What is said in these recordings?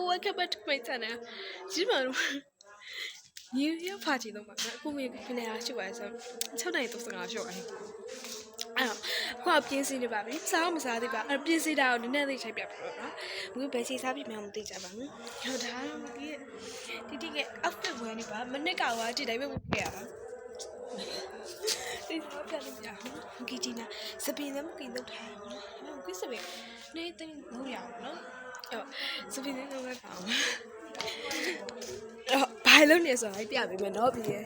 welcome back to my channel ဒီမှာnew year party တော့မှာအခုမေခဏအားရှိပါဆို6နိုင်35ရှော့အဲ့ခုအပြင်းစင်းနေပါပြီစားမစားသေးပါအပြင်းစင်းတာကိုနည်းနည်းလေးချိန်ပြပြတော့နော်ဘူးဘယ်ချိန်စားပြမှမသိကြပါဘူးဟိုဒါတော့ဒီက outfit ဝင်နေပါမနစ်ကဝါဒီတိုင်းပဲဝင်ခဲ့ရတာဒီတော့ပြလို့ရအောင်ဒီဒီနာစပင်းလည်းမกินတော့ထားဘူးနော်ကိစ္စပဲနေတင်လို့ရအောင်နော်အဲ့စပင်းလည်းတော့ပါအောင်ဘာလို့နေဆိုလိုက်ပြပေးမယ်နော်ပြီးရဲ့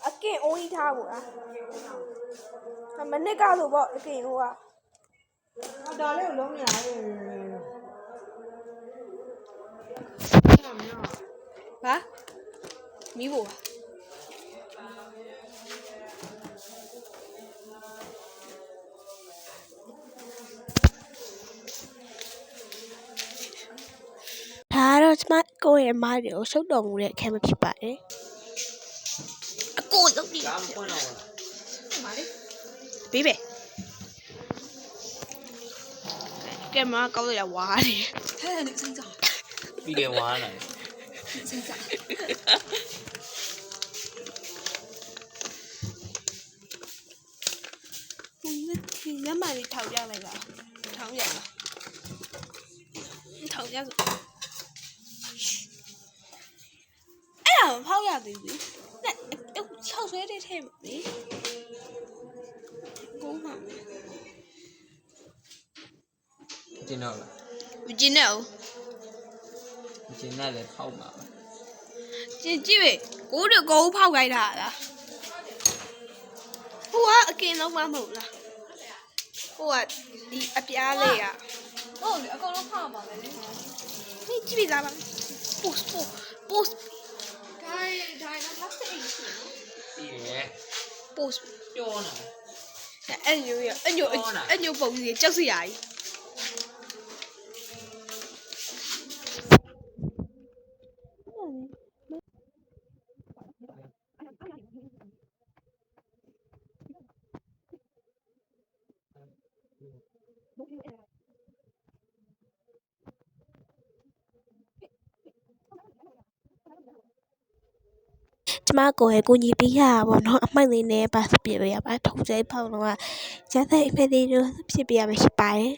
အကင်အိုးကြီးထားဘူးလားမနစ်ကဆိုပေါ့အကင်ဟိုကဒါလေးကိုလုံးနေရတယ်ဘာမီးဖို့ဒါတော့ကျမကိုယ့်ရဲ့မားတွေကိုရှုပ်တော်မူတဲ့အခန်းမဖြစ်ပါတယ်အကိုလုံးနေဒါမပွင့်တော့ဘူးမားလေးဘေးပဲကဲမကောက်ရဝါတယ်ဟဲ့နေစင်းစားပြီးကဝါလာစင်းစားဒီညမလေးထောက်ရလိုက်ပါထောက်ရလားထောက်ရဆိုအဲ့ဒါဖောက်ရသေးဘူးနဲ့6ဆွဲတဲ့ထဲမှာလေကိုမကျင်းတော့လားမကျင်းတော့ကျင်းတယ်ဖောက်မှာကျင်းကြည့်ပဲကိုတို့ကိုဖောက်ခိုင်းတာလားဟိုကအကင်လုံးမမဟုတ်လားဟိုကဒီအပြားလေးอ่ะဟုတ်လေအကုန်လုံးဖောက်မှာပဲလေนี่ကြည့်ပြသားပါ post ဒါတော့လက်စိတ်ရှိနော်ပြီးရယ် post ပြောနေအဲ့ညိုပုံကြီးကြောက်စရာကြီးကျမကိုယ်ကိုကြီးပေးရပါဘောနော်အမိုက်လေးနဲ့ပါစပြရပါထုံးကျဲဖောက်တော့ကျန်တဲ့အဖေလေးတို့ဖြစ်ပြရမှာရှိပါတယ်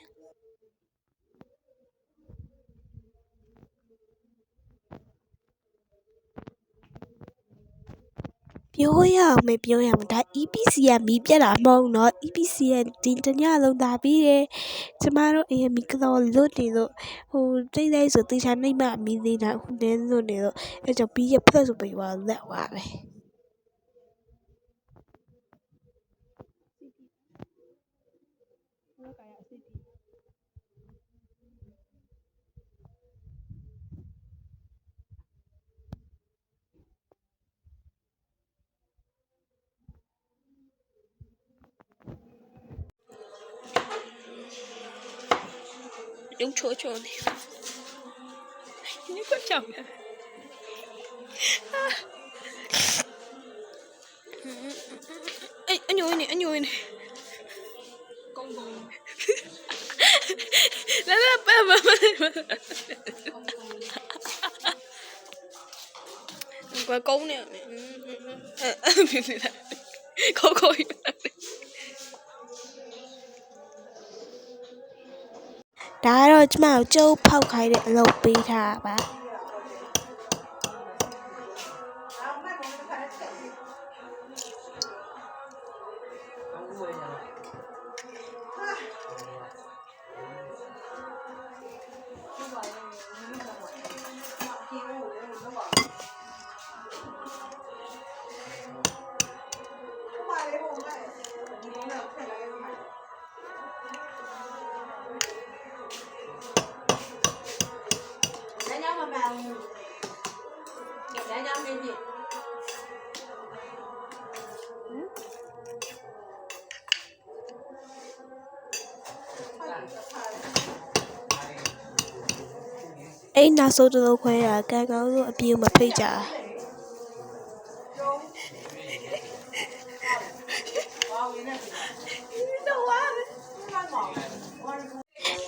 ပြောရအောင်ဒါ EPC ကမီးပြတ်တာမဟုတ်တော့ EPC ကဒီတညလုံးသာပြီးတယ်ကျမတို့အရင်မီးကတော့လွတ်နေလို့ဟိုတိတ်လိုက်ဆိုတေချာနှိမ့်မမီးသေးတာခုနည်းလွတ်နေတော့အဲကြောင့်ပြီးရဖက်ဆိုပြီးတော့လက်သွားပဲ用戳戳的，你快讲呀！哎，牛呢？公，来，不，怪公呢？别，口一点。ဒါကတော့ကျမကိုကျုပ်ဖောက်ခိုင်းတဲ့အလုပ်ပေးထားတာပါအဲ့နောက်ဆုံးတစ်လုံးခွဲရကံကောင်းလို့အပြေမဖိတ်ကြ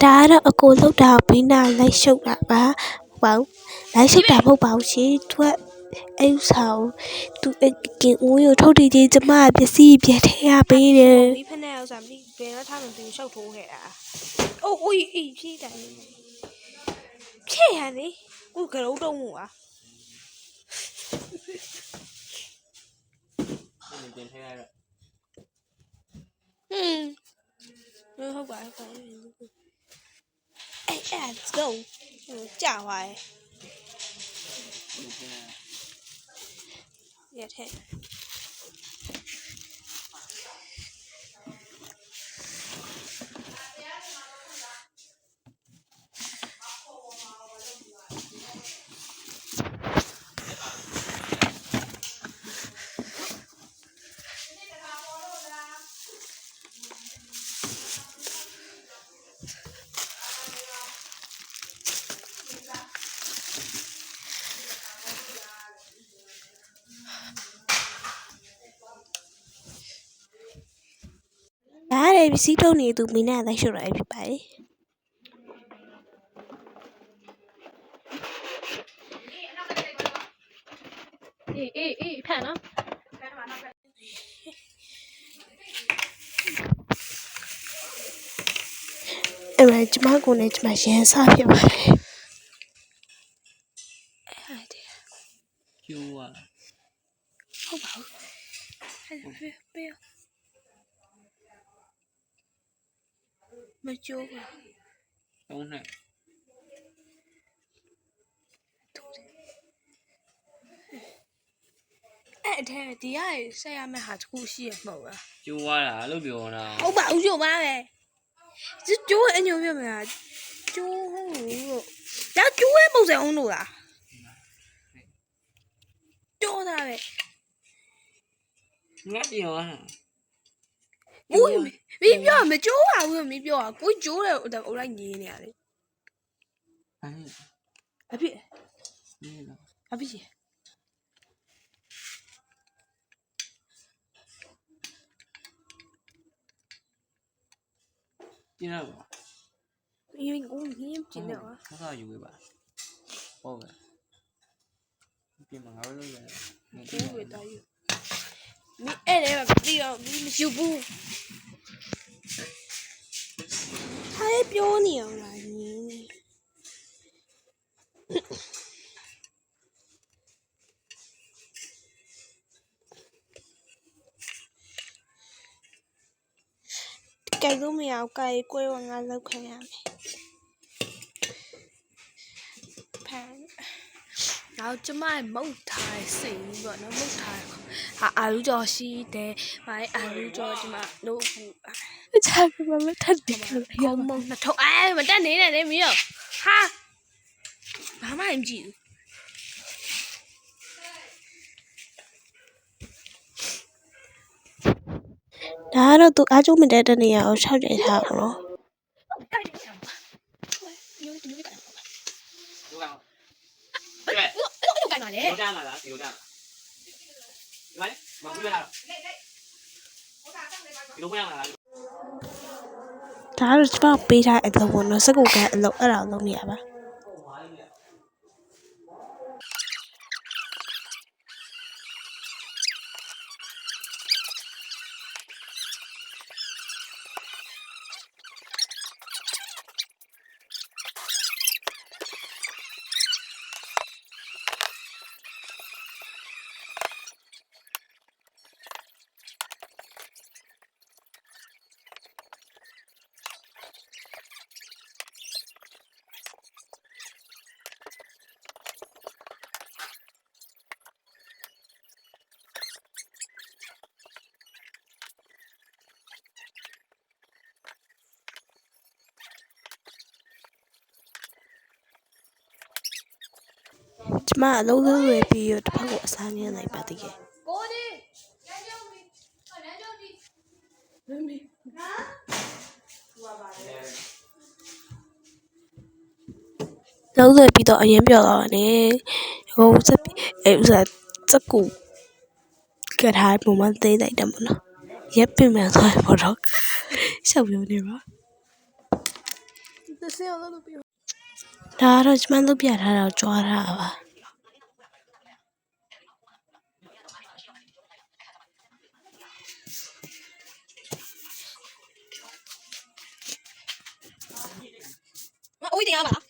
ဒါကတော့အကိုလောက်တာဘိနာလိုက်ရှုပ်တာပါဟုတ်ပါဘူးလိုက်ရှုပ်တာမဟုတ်ပါဘူးရှင်သူကအဲ့ဥဆောင်သူကင်ဦးရထုတ်တည်ကြီးကျမပစ္စည်းပြထဲရပေးတယ်မိဖက်နဲ့ဥစားမသိဘယ်တော့ထားမှသူရှောက်ထိုးခဲ့တာအိုးအေးဖြည့်တယ်ဖြည့်ရလေကိုကလေးတုံးမို့อ่ะ တင်ထဲရတော့ ဟုတ်ပါဘူးအဲ့ let's go ကြာသွားရဲ့ရတဲ့ ဒါလည်းပစ္စည်းထုတ်နေသူမင်းနဲ့လိုက်ရှုပ်ရဖြစ်ပါတယ်အေးဖန်နော်အဲ့ဒါကျမကိုနဲ့ကျမရန်စားဖြစ်ပါတယ်အဲ့ဒါ ကျိုးอ่ะ ဟုတ်ပါဘူးအဲ့ဒါပေးမကြိုးပါ သုံးနဲ့ အဲ့ဒါဒီကဆက်ရမယ့်ဟာတစ်ခုရှိရမဟုတ်လား ကျိုးသွားတာလို့ပြောတာ ဟုတ်ပါဦးကြိုးပါပဲကျိုးအညိုပြမလားကျိုးဟုတ်လို့ဒါကျိုးရဲ့ပုံစံအောင်လို့လားကျိုးတာပဲ ငါပြောတာ ဦးမင်းပြောမကျိုးပါဘူးမင်းပြောကိုကျိုးတယ်ဟိုလိုက်ငင်းနေရတယ် အဲ့ အဖြစ် ဒီလား အဖြစ် ကျင်းတော့ 因为我明天进了啊。 ခါယူပေးပါဟုတ်ပဲပြင်မှာငါတို့လုပ်ရတယ် 不会打油。你爱来吧，不要，你们修补。太表娘了你。改都没有改，过往俺都看下没。然後ကျမရဲ့မုတ်ထားတဲ့စိတ်ကြီးပေါ့နော်မုတ်ထားဟာအာလူကျော်ရှိတယ်။ဘာလဲအာလူကျော်ဒီမှာလို့ဘူး။အချာကမထပ်တယ်။ရောမုံနှစ်ထုပ်မတက်နေနဲ့လေမင်း။ဟာဘာမှမကြည့်ဘူး။ဒါကတော့သူအားကျုံးမတဲ့တဲ့နေရာကိုရှောက်ကြထားအောင်နော်။ကိုက်တယ်ဆရာ။ညို့ဒီလိုက ဟုတ်ကဲ့ အဲ့လိုကင်ပါလေ ဒီလိုတန်းလာလားဒီလိုတန်းဒီမှာမကူရလားဒီလိုပြန်လာလား ဒါကတော့ကျမပေးထားတဲ့အလုပ်ပေါ့နော်စကုတ်ကအလုပ်အဲ့ဒါလုပ်နေရပါကျမအလုံးလုံးတွေပြီးတော့တစ်ဖက်ကိုအစားမြင်လိုက်ပါသေးတယ်ကိုဒီလမ်းကြောင်းဒီလမ်းကြောင်းဒီမင်းဟာဟိုပါလေလုံးလွယ်ပြီးတော့အရင်ပြောတော့တယ်ဟိုစက်အဲ့ဥစားစက်ကူကထားပုံမှန်သေးလိုက်တယ်မနော်ရက်ပင်မှန်သွားပေါ်တော့ရှောက်ပြောနေပါ စင်အောင်လုပ်ပြီး ဒါကတော့ကျမတို့ပြထားတော့ကြွားထားတာပါ အိုးတင်ရပါလား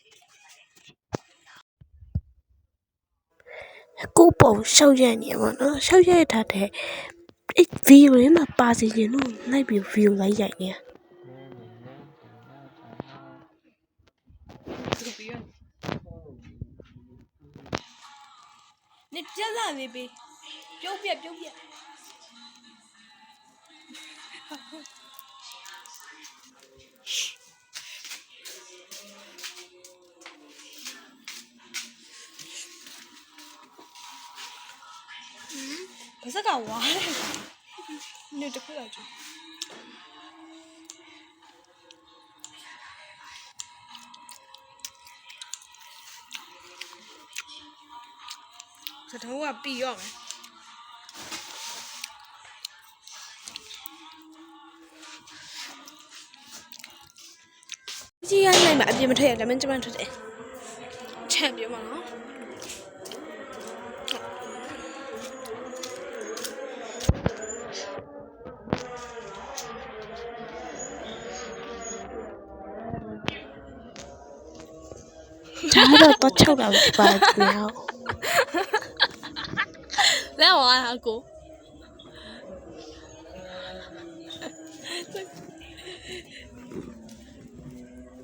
အခုပုံရှောက်ရက်နေပါတော့ရှောက်ရက်ထားတဲ့ဗီဒီယိုလေးမှာပါစီရင်တော့လိုက်ပြီးဗီဒီယိုလိုက်ရိုက်နေ လုပ်ပြီးနေကြလာနေပြီပြုတ်ပြက်ဘာစကဝါနေတခုလာကြစတော့ကပြီးရောမယ်ကြီးရိုင်းလိုက်မှာအပြင်မထွက်ရဒါမှကျမထွက်တယ်ချက်ပြောမှာနော်ဒါကတော့တော့ချုပ်တာဖြစ်ပါတယ်ခင်ဗျာ လဲဝါဟာကို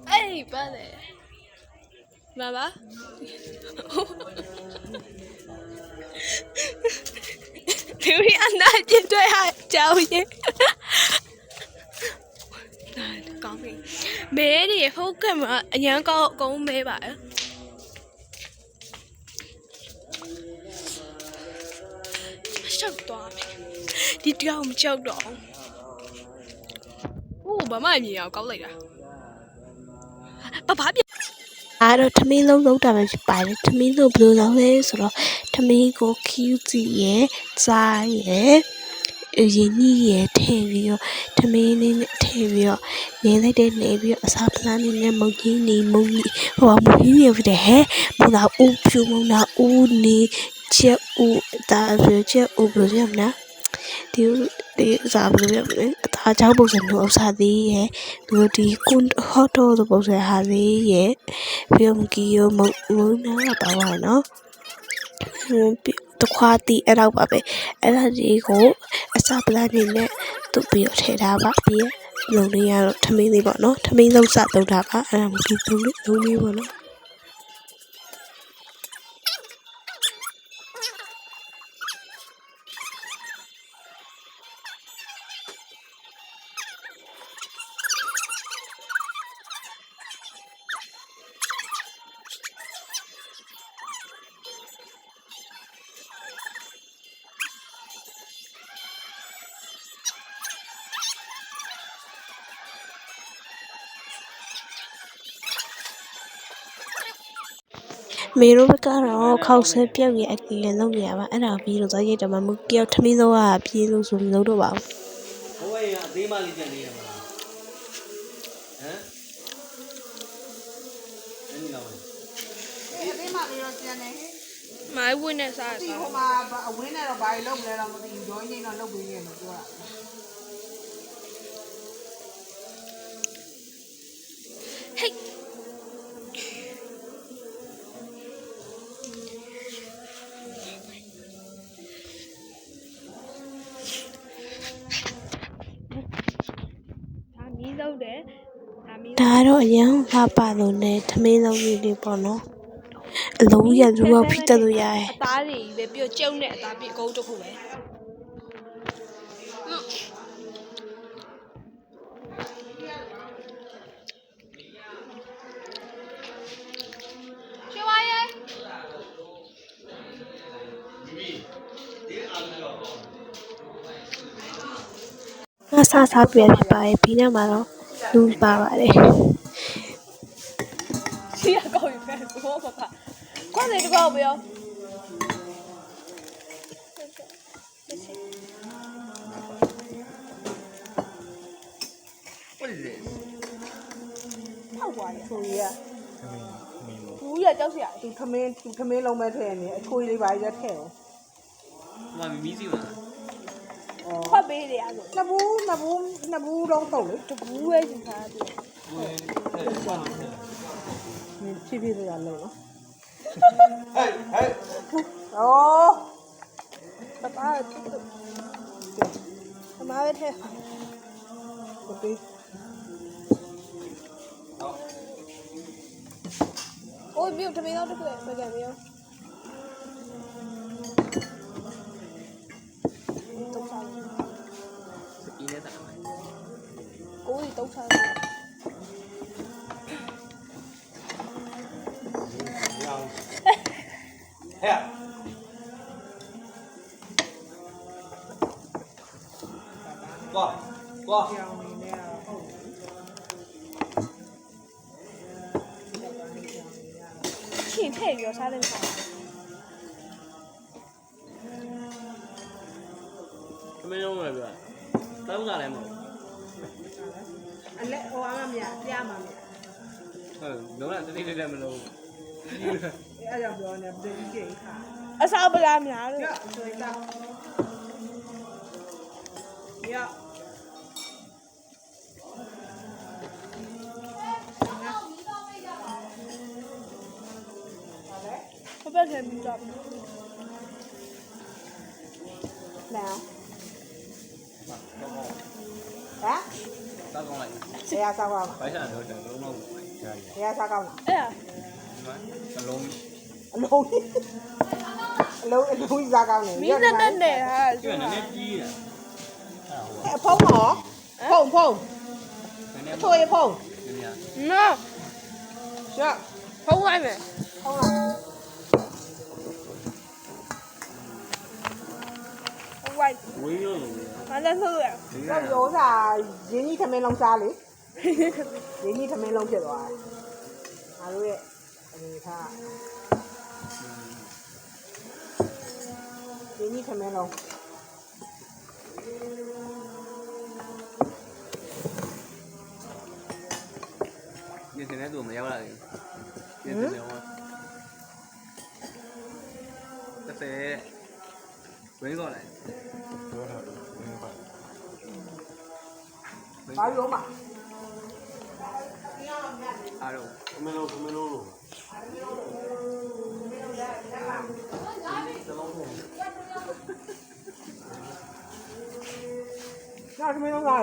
အေးပါလေဘာဘာလူရအနာကျင်တွေ့ဟာကြောင်ရင်ကောင်းပြီမဲဒီဖုန်းကင်မရာအញ្ញမ်းကောင်းအကုန်မဲပါရှောက်သွားမယ်ဒီတောင်မကြောက်တော့ဘူးဘာမှမမြင်အောင်ကောက်လိုက်တာဘာပြ အားတော့ထမင်းလုံးလုံးတာပဲဖြစ်ပါတယ်ထမင်းလုံးဘယ်လိုလုပ်လဲဆိုတော့ထမင်းကိုခူးစီရဲ့စားရဲ့ရင်းနှီးရဲ့ထည့်ပြီးတော့ထမင်းလေးနဲ့ထည့်ပြီးတော့နေလိုက်တဲ့နေပြီးတော့အစားပလန်းလေးနဲ့မုတ်ကြီးနေမုတ်ကြီးဟိုမုတ်ကြီးနေဖြစ်တယ်ဟဲ့မုတ်လာဦးဖြူမုတ်လာဦးနေချက်ဦးဒါဆိုချက်ဦးဘယ်လိုရမလဲဒီစားဘယ်လိုရမလဲအသားချောင်းပုံစံမျိုးအစားသေးရဲ့ပြီးတော့ဒီကွန်ဟော့တော့ပုံစံဟာသေးရဲ့ပြီးတော့မကီယမုတ်နာပါပါနော်တခွားတီအဲ့တော့ပါပဲအဲ့ဒါဒီကိုအစပလန်နေနဲ့သူ့ပြီးတော့ထည့်ထားပါပြီးလုံလေးရတော့ထမင်းလေးပေါ့နော်ထမင်းလုံးစသုံးတာပါအဲ့ဒါမကီသုံးလေးလုံးလေးပေါ့နော်မေတို့ဘက်ကတော့ခောက်ဆဲပြုတ်ရအကင်လုံးနေရပါအဲ့ဒါပြီးတော့သွားရိတ်တယ်မှာမကီယောထမင်းသောကပြေးလို့ဆိုမလုပ်တော့ပါဘူး ဘိုးရဲ့အသေးမလေးကြံနေရမလားဟမ်အဲ့ဒီလောက် အေးအသေးမလေးတော့ကျန်တယ် မိုင်းဝင်းနဲ့စား ဒီ စား ဟိုမှာအဝင်းနဲ့တော့ဘာလို့လုပ်လဲတော့မသိဘူးဂျိုင်းနေတော့လုပ်ပေးနေလို့ပြောတာ ဟိတ်ဒါမီးလုံးတယ်ဒါမီး ဒါကတော့အရင်ကပါလို့နဲ့ထမင်းလုံးလေးတွေပေါ့နော်အလုံးရလူကဖိတက်လို့ရတယ် အသားတွေပဲပြီးတော့ကျုံတဲ့အသားပြအကုန်တစ်ခုပဲချွေဝါရဲ ငါစားပြရဖြစ်ပါတယ်ပြီးနောက်မှာတော့လူပါပါတယ် ရှိရကောင်းပြီပဲဘောပါခွက်လေးတစ်ပေါက်ပြော What is this? ဟုတ်ကွာ ကွာချိုကြီးက ဘူးရကြောက်စရာ သူထမင်းလုံးပဲထည့်နေအချိုကြီးလေးပါရထည့် မမီးစီမှာ ခွက်ပေးတယ်အဲ့ဆို နှစ်ဘူးလုံးတုံးလေ တဘူးပဲရှင်ထားတယ် ဖြည်းဖြည်းလေးလုံးနော် ဟဲ့ဟဲ့ အော် ပပအမပဲထဲ โอเค အိုးမြို့တမင်းတော့တစ်ခုပဲကြံမျိုးတုတ်ချာ ဒီနဲ့တာမယ် ကိုကြီးတုတ်ချာ ဟဲ့ကွာ ကြောင်နေနဲ့ဟုတ် ရှင်ထည့်ပြီးတော့စားတယ်ခါ သမင်းလုံးလည်းပြတောင်းတာလည်းမဟုတ် အလက်ဟိုအားမမြပြမှာမြ ဟုတ်လုံးဝတတိလေးလည်းမလုံး အဲ့ကြောင့်ပြောနေပြည်ကြီးခါ အစားပလားများလို့ ရဆိုရင်တော့ရ ဘယ်ဘက်ထဲပြီးတော့ nào ဟမ် hả တောင်းကောင်းလိုက် thế à sao không ဘိုက်စားတော့တယ်လုံးလုံး thế à sao không အဲ့ဒါ ဒီမှာနှလုံး lâu lâu ra cao này မင်းနဲ့နဲ့ဟာ ကျွန်းနဲ့ကြီးတာအဲ့ဟို phong hả phong phong နည်းနည်း thôi phong နည်းနည်း နော် chưa ဖုံးလိုက်မယ် phong nào ဖုံးလိုက် ဝေးလို့ ဘာလဲဆိုရ đâu dỗ là dính như thằng men long xa đi dính như thằng men long chết rồi à rồi vậy tha dính như thằng men long ဒီစနေတော့မရောက်လာဘူးဒီစနေတော့တစ်ဆယ်ဝင်းကောလိုက် bao nhiêu mà အားတော့ မင်းလုံး nào thằng men long ra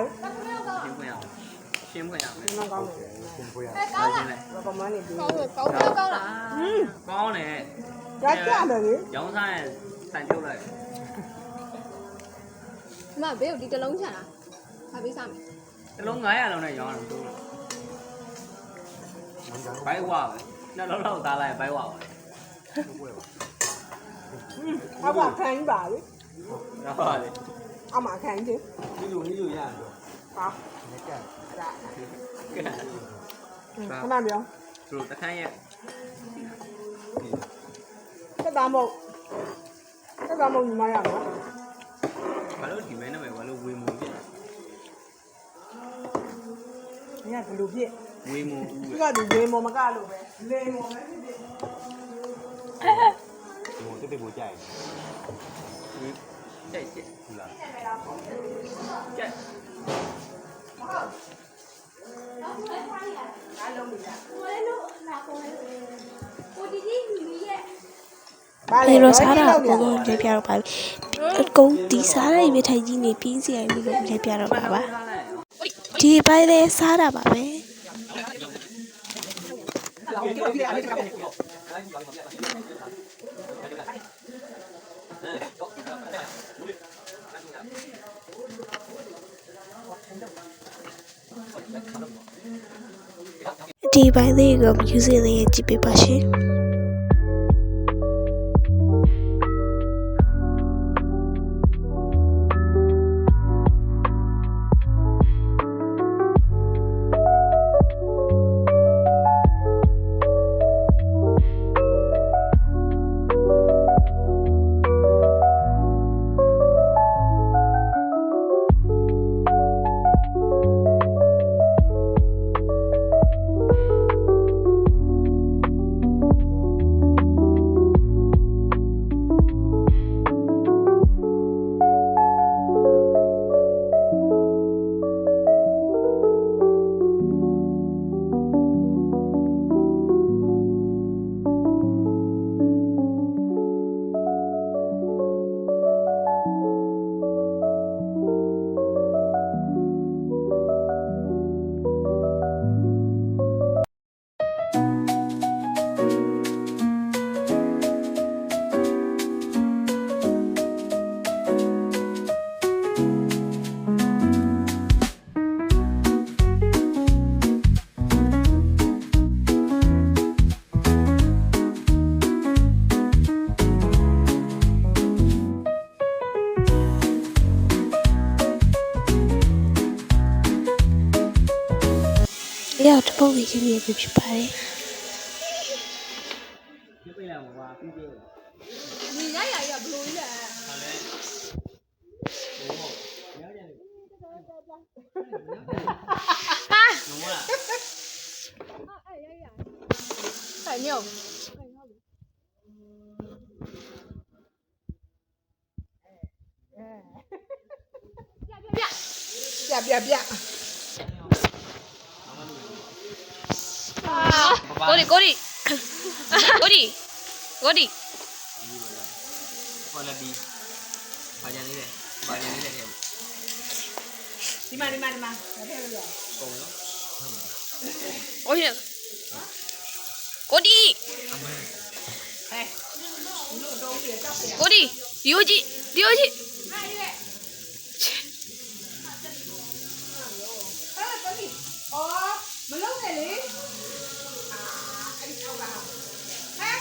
ရှင်းခွင့်ရမယ် men long cao này ရှင်ဖွေးရ ကောင်းတယ် và còn mấy này thì ကောင်းတယ်ကောင်းလား ကောင်းတယ် giá cả rồi đi ရောင်းစားရင်တန်ကျုပ်လိုက် အမဘေးကိုဒီတစ်လုံးချန်တာ။ဘာပေးစားမလဲ တစ်လုံး900လုံးနဲ့ရောင်းအောင်တိုးဘိုက်ဝါပဲနှစ်လုံးလောက်သားလိုက်ဘိုက်ဝါပါ áo bà khăn bà đi ရောပါလေ áo mà khăn chứ ဒီလိုရရတယ် hả ငါက dạ ကဲ cái nào được သူတို့တခန်းရဲ့ cái đào mộc gì mà làm đó ဘာလို့ဒီမဲနဲ့ပဲဘာလို့ဝေမူပြ nghe cái đồ gì ဝေမူဦး cái đồ gì mà cái đồ vậy lên mà mấy cái gì ဟိုတက်ကိုကြိုက် ကြိုက်ကြိုက် ဟုတ်လား ကြိုက် အဲ့တော့စားတာအကုန်လုံးရေးပြတော့ပါပြီအကုန်ဒီစားတဲ့မြေထိုင်ကြီးနေပြင်းစီရိုက်ပြီးတော့ရေးပြတော့ပါပါဒီပိုင်းလေးစားတာပါပဲ ဒီပိုင်းလေးကို music လေးကြည့်ပေးပါရှင် ရောက်တပုတ်လေးရင်းနေပြီဖြစ်ပါတယ် ပြပြလာမှာပါပြီးသေးတယ် 你家爷爷不容易嘞。 ဟာလဲဟိုညရတယ်လုံးဝလား 哎爷爷，太牛。 ပြ ကိုဒီကိုဒီကိုဒီကိုဒီ ကွာလတီဘာကြနေလဲဘာကြနေလဲတဲ့ ဒီမှာဘာဖြစ်လို့လဲ ပုံနော် ကိုဒီကိုဒီ အမေ ကိုဒီဒီယိုကြီးဒီယိုကြီး အော်မလုံးနဲ့လေအဲ့ဒီအောက်ကဟဲ့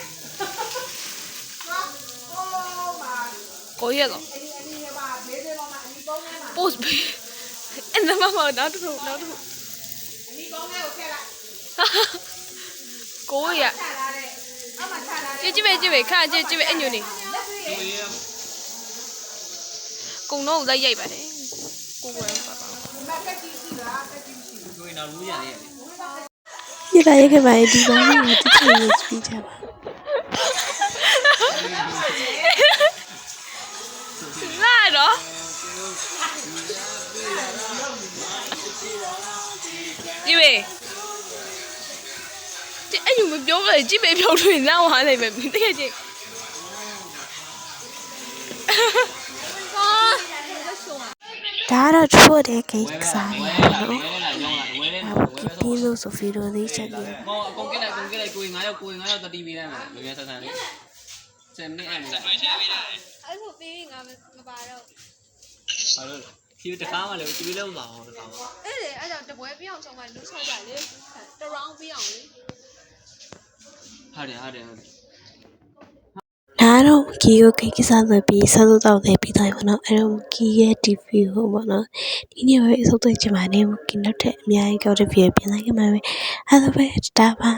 မာ ကိုရတော့ အဲ့ဒီပါဘေးဘေးပေါ်မှာအနီးပုံးထဲမှာ post အဲ့ဒါမှမဟုတ်နောက်တစ်ခု အနီးပုံးထဲကိုထည့်လိုက် ကိုရ ချလာတဲ့အောက်မှာချလာတဲ့ ကြည့်ပဲခါကြည့်ပဲအညိုနေ လက်တွေ့ ကိုရ ကုံတော့လိုက်ရိုက်ပါတယ်ကိုကိုရပါပါ ဒီမှာတက်ကြည့်ရှိလားတက်ကြည့်ရှိ ကိုရနောက်လူရနေတယ် ညလာရက်ခဲ့ပါရဲ့ဒီကောင်လေးကိုတိကျရေးစပီးကြပါ လာတော့ကြည့်ပဲဒီအညိုမပြောပဲကြည့်ပဲပြောလို့နောက်သွားနိုင်မယ်တကယ်ချင်း ဒါကတော့ချို့တဲ့ကိစ္စရ ဝဲ ပါ လာ တော့ ဝဲလာရောင်းလာဝဲလဲ အခုပြီးလို့ဆိုဗီဒီယိုလေးချက်ပြီး ဟောအကုန်ကလိုက်ကို9ရောက်တတိပေးလိုက်မယ်လူများဆက်ဆံလေး7မိနစ်အဲ့လိုက် အဲ့လိုပေးငါမပါတော့ ဟာလို့ဖြူတခါမှလည်းဒီလိုမပါဘူးတခါမှ အဲ့လေအဲ့ကြောင့်တပွဲပြအောင်ဆုံးမှလူဆော့ကြလေတရောင်းပြအောင်လေ ဟုတ်တယ် ဒါတော့ကီကိုကိစ္စဆိုပြီးဆက်လို့တော့နေပြီးသားပါတော့အဲ့တော့ကီရဲ့ TV ဟိုပေါ့နော်ဒီနေ့ပဲအဆုံးသတ်ချင်ပါတယ်ကီနောက်ထပ်အများကြီးကောက်တဲ့ video ပြန်လိုက်ခဲ့မှာပဲအဲ့ဒါပဲတာပါ